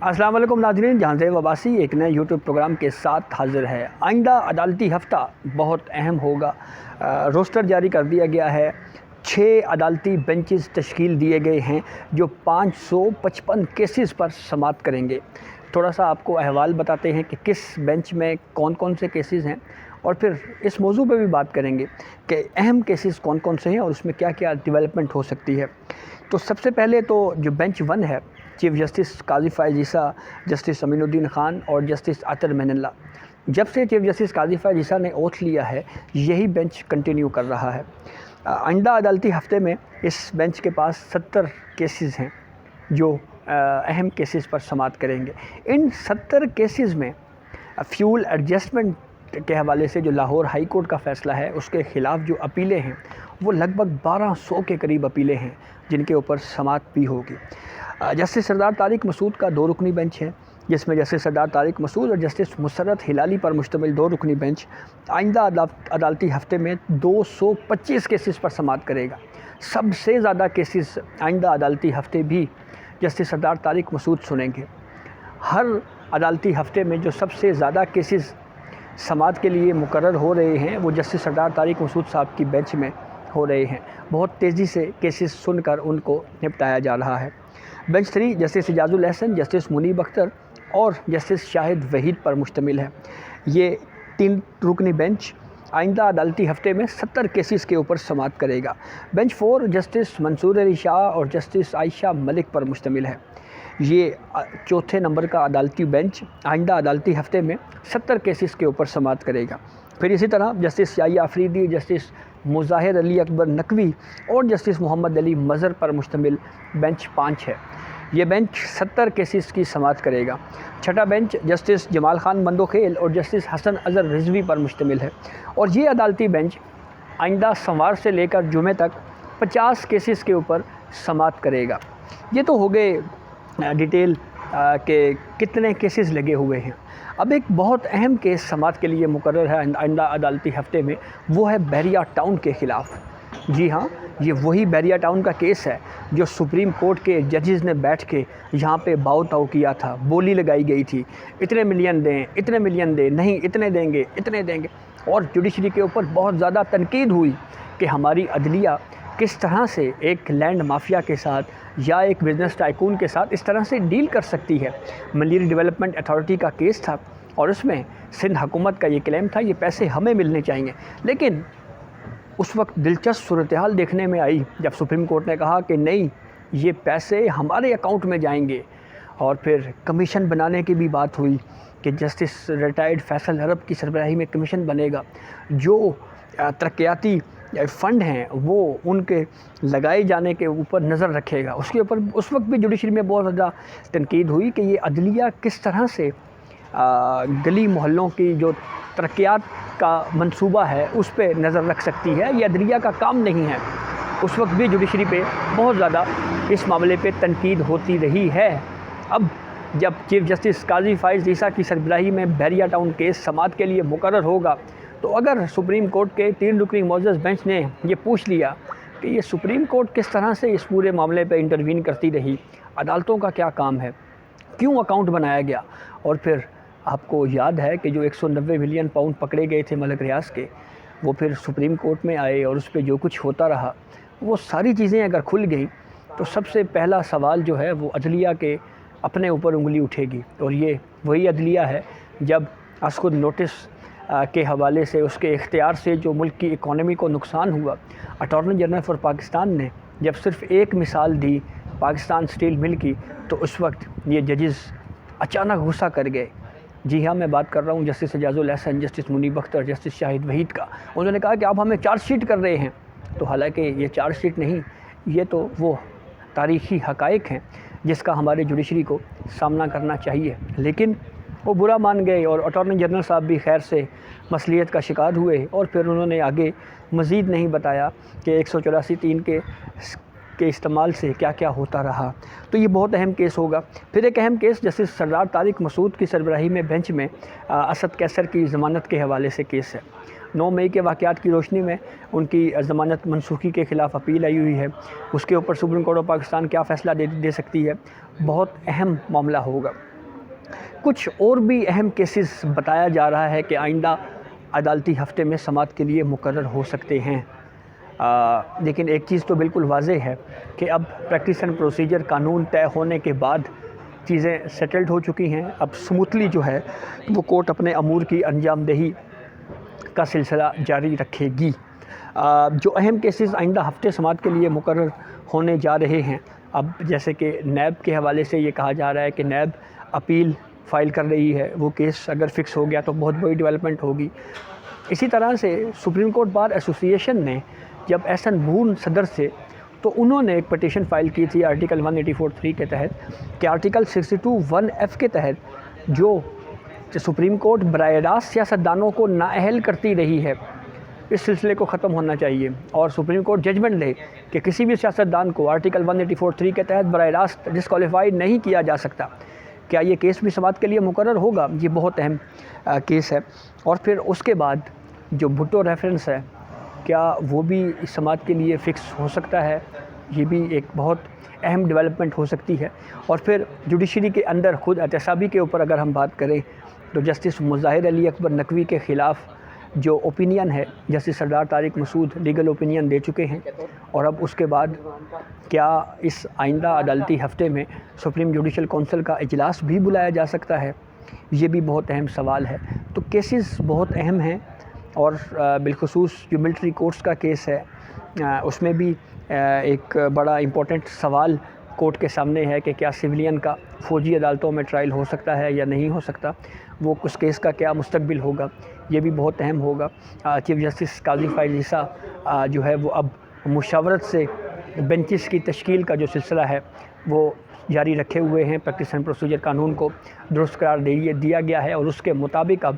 السلام علیکم ناظرین، جہاں زیب عباسی ایک نئے یوٹیوب پروگرام کے ساتھ حاضر ہے۔ آئندہ عدالتی ہفتہ بہت اہم ہوگا۔ روسٹر جاری کر دیا گیا ہے۔ 6 عدالتی بینچز تشکیل دیے گئے ہیں جو 555 کیسز پر سماعت کریں گے۔ تھوڑا سا آپ کو احوال بتاتے ہیں کہ کس بینچ میں کون کون سے کیسز ہیں، اور پھر اس موضوع پہ بھی بات کریں گے کہ اہم کیسز کون کون سے ہیں اور اس میں کیا کیا ڈیولپمنٹ ہو سکتی ہے۔ تو سب سے پہلے تو جو بینچ 1 ہے، چیف جسٹس قاضی فائز عیسیٰ، جسٹس امین الدین خان اور جسٹس عطر معین اللہ۔ جب سے چیف جسٹس قاضی فائز عیسیٰ نے اوتھ لیا ہے، یہی بینچ کنٹینیو کر رہا ہے۔ آئندہ عدالتی ہفتے میں اس بینچ کے پاس 70 کیسز ہیں جو اہم کیسز پر سماعت کریں گے۔ ان 70 کیسز میں فیول ایڈجسٹمنٹ کے حوالے سے جو لاہور ہائی کورٹ کا فیصلہ ہے، اس کے خلاف جو اپیلیں ہیں وہ لگ بھگ 1200 کے قریب اپیلیں ہیں جن کے اوپر سماعت بھی ہوگی۔ جسٹس سردار طارق مسعود کا 2 رکنی بینچ ہے، جس میں جسٹس سردار طارق مسعود اور جسٹس مسرت ہلالی پر مشتمل 2 رکنی بینچ آئندہ عدالتی ہفتے میں 225 کیسز پر سماعت کرے گا۔ سب سے زیادہ کیسز آئندہ عدالتی ہفتے بھی جسٹس سردار طارق مسعود سنیں گے۔ ہر عدالتی ہفتے میں جو سب سے زیادہ کیسز سماعت کے لیے مقرر ہو رہے ہیں وہ جسٹس سردار طارق مسعود صاحب کی بینچ میں ہو رہے ہیں۔ بہت تیزی سے کیسز سن کر ان کو نپٹایا جا رہا ہے۔ Bench 3 justice Ijaz ul Ahsan, justice منیب اختر اور جسٹس شاہد وحید پر مشتمل ہے۔ یہ 3 رکنی بینچ آئندہ عدالتی ہفتے میں 70 کیسز کے اوپر سماعت کرے گا۔ بینچ 4 جسٹس منصور علی شاہ اور جسٹس عائشہ ملک پر مشتمل ہے۔ یہ 4تھے نمبر کا عدالتی بینچ آئندہ عدالتی ہفتے میں 70 کیسز کے اوپر سماعت کرے گا۔ پھر اسی طرح جسٹس یحییٰ آفریدی، جسٹس مظاہر علی اکبر نقوی اور جسٹس محمد علی مظہر پر مشتمل بینچ 5 ہے۔ یہ بینچ 70 کیسز کی سماعت کرے گا۔ چھٹا بینچ جسٹس جمال خان بندوخیل اور جسٹس حسن اظہر رضوی پر مشتمل ہے، اور یہ عدالتی بینچ آئندہ سوموار سے لے کر جمعے تک 50 کیسز کے اوپر سماعت کرے گا۔ یہ تو ہو گئے ڈیٹیل کہ کتنے کیسز لگے ہوئے ہیں۔ اب ایک بہت اہم کیس سماعت کے لیے مقرر ہے آئندہ عدالتی ہفتے میں، وہ ہے بحریہ ٹاؤن کے خلاف۔ جی ہاں، یہ وہی بحریہ ٹاؤن کا کیس ہے جو سپریم کورٹ کے ججز نے بیٹھ کے یہاں پہ باؤ تاؤ کیا تھا، بولی لگائی گئی تھی، اتنے ملین دیں، اتنے ملین دیں، نہیں اتنے دیں گے، اتنے دیں گے، اور جوڈیشری کے اوپر بہت زیادہ تنقید ہوئی کہ ہماری عدلیہ کس طرح سے ایک لینڈ مافیا کے ساتھ یا ایک بزنس ٹائکون کے ساتھ اس طرح سے ڈیل کر سکتی ہے۔ ملیری ڈیولپمنٹ اتھارٹی کا کیس تھا اور اس میں سندھ حکومت کا یہ کلیم تھا یہ پیسے ہمیں ملنے چاہیے، لیکن اس وقت دلچسپ صورتحال دیکھنے میں آئی جب سپریم کورٹ نے کہا کہ نہیں، یہ پیسے ہمارے اکاؤنٹ میں جائیں گے، اور پھر کمیشن بنانے کی بھی بات ہوئی کہ جسٹس ریٹائرڈ فیصل عرب کی سربراہی میں کمیشن بنے گا جو ترقیاتی فنڈ ہیں وہ ان کے لگائے جانے کے اوپر نظر رکھے گا۔ اس کے اوپر اس وقت بھی جوڈیشری میں بہت زیادہ تنقید ہوئی کہ یہ عدلیہ کس طرح سے گلی محلوں کی جو ترقیات کا منصوبہ ہے اس پہ نظر رکھ سکتی ہے، یہ عدلیہ کا کام نہیں ہے۔ اس وقت بھی جوڈیشری پہ بہت زیادہ اس معاملے پہ تنقید ہوتی رہی ہے۔ اب جب چیف جسٹس قاضی فائز عیسیٰ کی سربراہی میں بحریہ ٹاؤن کیس سماعت کے لیے مقرر ہوگا، تو اگر سپریم کورٹ کے 3 رکنی معزز بینچ نے یہ پوچھ لیا کہ یہ سپریم کورٹ کس طرح سے اس پورے معاملے پہ انٹروین کرتی رہی، عدالتوں کا کیا کام ہے، کیوں اکاؤنٹ بنایا گیا، اور پھر آپ کو یاد ہے کہ جو 190 ملین پاؤنڈ پکڑے گئے تھے ملک ریاض کے، وہ پھر سپریم کورٹ میں آئے اور اس پہ جو کچھ ہوتا رہا، وہ ساری چیزیں اگر کھل گئیں تو سب سے پہلا سوال جو ہے وہ عدلیہ کے اپنے اوپر انگلی اٹھے گی، اور یہ وہی عدلیہ ہے جب از خود نوٹس کے حوالے سے اس کے اختیار سے جو ملک کی اکانومی کو نقصان ہوا۔ اٹارنی جنرل فار پاکستان نے جب صرف ایک مثال دی پاکستان اسٹیل مل کی، تو اس وقت یہ ججز اچانک غصہ کر گئے۔ جی ہاں، میں بات کر رہا ہوں جسٹس اعجاز الاحسن، جسٹس منیب اختر، جسٹس شاہد وحید کا۔ انہوں نے کہا کہ آپ ہمیں چارج شیٹ کر رہے ہیں، تو حالانکہ یہ چارج شیٹ نہیں، یہ تو وہ تاریخی حقائق ہیں جس کا ہمارے جوڈیشری کو سامنا کرنا چاہیے، لیکن وہ برا مان گئے، اور اٹارنی جنرل صاحب بھی خیر سے مصلیت کا شکار ہوئے، اور پھر انہوں نے آگے مزید نہیں بتایا کہ 184(3) کے استعمال سے کیا کیا ہوتا رہا۔ تو یہ بہت اہم کیس ہوگا۔ پھر ایک اہم کیس جسٹس سردار طارق مسعود کی سربراہی میں بینچ میں اسد قیصر کی ضمانت کے حوالے سے کیس ہے۔ 9 مئی کے واقعات کی روشنی میں ان کی ضمانت منسوخی کے خلاف اپیل آئی ہوئی ہے، اس کے اوپر سپریم کورٹ آف پاکستان کیا فیصلہ دے سکتی ہے، بہت اہم معاملہ ہوگا۔ کچھ اور بھی اہم کیسز بتایا جا رہا ہے کہ آئندہ عدالتی ہفتے میں سماعت کے لیے مقرر ہو سکتے ہیں، لیکن ایک چیز تو بالکل واضح ہے کہ اب پریکٹس اینڈ پروسیجر قانون طے ہونے کے بعد چیزیں سیٹلڈ ہو چکی ہیں۔ اب سموتھلی جو ہے وہ کورٹ اپنے امور کی انجام دہی کا سلسلہ جاری رکھے گی۔ جو اہم کیسز آئندہ ہفتے سماعت کے لیے مقرر ہونے جا رہے ہیں، اب جیسے کہ نیب کے حوالے سے یہ کہا جا رہا ہے کہ نیب اپیل فائل کر رہی ہے، وہ کیس اگر فکس ہو گیا تو بہت بڑی ڈیولپمنٹ ہوگی۔ اسی طرح سے سپریم کورٹ بار ایسوسی ایشن نے جب ایسن بون صدر سے، تو انہوں نے ایک پٹیشن فائل کی تھی آرٹیکل 184(3) کے تحت کہ آرٹیکل 62(1)(f) کے تحت جو سپریم کورٹ براہ راست سیاستدانوں کو نااہل کرتی رہی ہے، اس سلسلے کو ختم ہونا چاہیے اور سپریم کورٹ ججمنٹ دے کہ کسی بھی سیاستدان کو آرٹیکل 184(3) کے تحت براہ راست ڈسکوالیفائی نہیں کیا جا سکتا۔ کیا یہ کیس بھی سماعت کے لیے مقرر ہوگا؟ یہ بہت اہم کیس ہے۔ اور پھر اس کے بعد جو بھٹو ریفرنس ہے، کیا وہ بھی سماعت کے لیے فکس ہو سکتا ہے؟ یہ بھی ایک بہت اہم ڈیولپمنٹ ہو سکتی ہے۔ اور پھر جوڈیشری کے اندر خود احتسابی کے اوپر اگر ہم بات کریں تو جسٹس مظاہر علی اکبر نقوی کے خلاف جو اوپینین ہے، جسٹس سردار طارق مسعود لیگل اوپینین دے چکے ہیں، اور اب اس کے بعد کیا اس آئندہ عدالتی ہفتے میں سپریم جوڈیشل کونسل کا اجلاس بھی بلایا جا سکتا ہے؟ یہ بھی بہت اہم سوال ہے۔ تو کیسز بہت اہم ہیں، اور بالخصوص جو ملٹری کورٹس کا کیس ہے، اس میں بھی ایک بڑا امپورٹنٹ سوال کورٹ کے سامنے ہے کہ کیا سویلین کا فوجی عدالتوں میں ٹرائل ہو سکتا ہے یا نہیں ہو سکتا، وہ اس کیس کا کیا مستقبل ہوگا، یہ بھی بہت اہم ہوگا۔ چیف جسٹس قاضی فائز عیسیٰ جو ہے وہ اب مشاورت سے بینچز کی تشکیل کا جو سلسلہ ہے وہ جاری رکھے ہوئے ہیں۔ پریکٹس اینڈ پروسیجر قانون کو درست قرار دیا گیا ہے، اور اس کے مطابق اب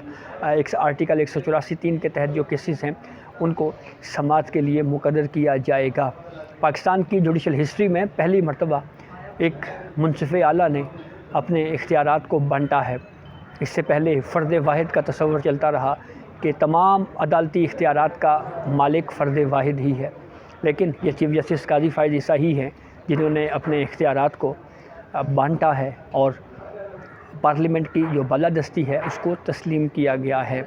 آرٹیکل 184(3) کے تحت جو کیسز ہیں ان کو سماعت کے لیے مقرر کیا جائے گا۔ پاکستان کی جوڈیشل ہسٹری میں پہلی مرتبہ ایک منصف اعلیٰ نے اپنے اختیارات کو بانٹا ہے۔ اس سے پہلے فرد واحد کا تصور چلتا رہا کہ تمام عدالتی اختیارات کا مالک فرد واحد ہی ہے، لیکن یہ چیف جسٹس قاضی فائز عیسیٰ ہی ہیں جنہوں نے اپنے اختیارات کو بانٹا ہے، اور پارلیمنٹ کی جو بالادستی ہے اس کو تسلیم کیا گیا ہے۔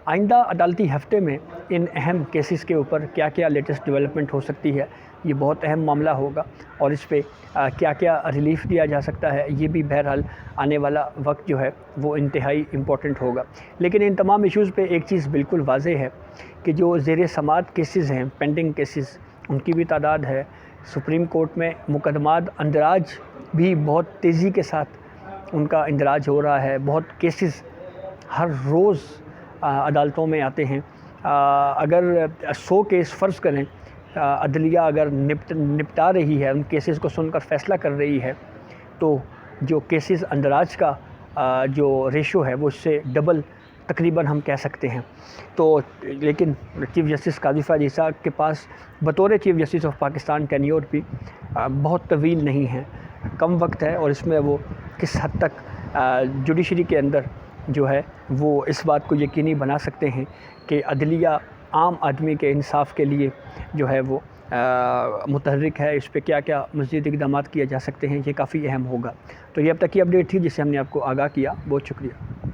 آئندہ عدالتی ہفتے میں ان اہم کیسز کے اوپر کیا کیا لیٹسٹ ڈیولپمنٹ ہو سکتی ہے، یہ بہت اہم معاملہ ہوگا، اور اس پہ کیا کیا ریلیف دیا جا سکتا ہے، یہ بھی بہرحال آنے والا وقت جو ہے وہ انتہائی امپورٹنٹ ہوگا۔ لیکن ان تمام ایشوز پہ ایک چیز بالکل واضح ہے کہ جو زیر سماعت کیسز ہیں، پینڈنگ کیسز، ان کی بھی تعداد ہے۔ سپریم کورٹ میں مقدمات اندراج بھی بہت تیزی کے ساتھ ان کا اندراج ہو رہا ہے، بہت کیسز ہر روز عدالتوں میں آتے ہیں۔ اگر 100 کیس فرض کریں، عدلیہ اگر نپٹا رہی ہے، ان کیسز کو سن کر فیصلہ کر رہی ہے، تو جو کیسز اندراج کا جو ریشو ہے وہ اس سے ڈبل تقریباً ہم کہہ سکتے ہیں۔ تو لیکن چیف جسٹس قاضی فائز عیسیٰ کے پاس بطور chief justice of Pakistan tenure بھی بہت طویل نہیں ہے، کم وقت ہے، اور اس میں وہ کس حد تک جوڈیشری کے اندر جو ہے وہ اس بات کو یقینی بنا سکتے ہیں کہ عدلیہ عام آدمی کے انصاف کے لیے جو ہے وہ متحرک ہے، اس پہ کیا کیا مزید اقدامات کیے جا سکتے ہیں، یہ کافی اہم ہوگا۔ تو یہ اب تک کی اپڈیٹ تھی جس سے ہم نے آپ کو آگاہ کیا۔ بہت شکریہ۔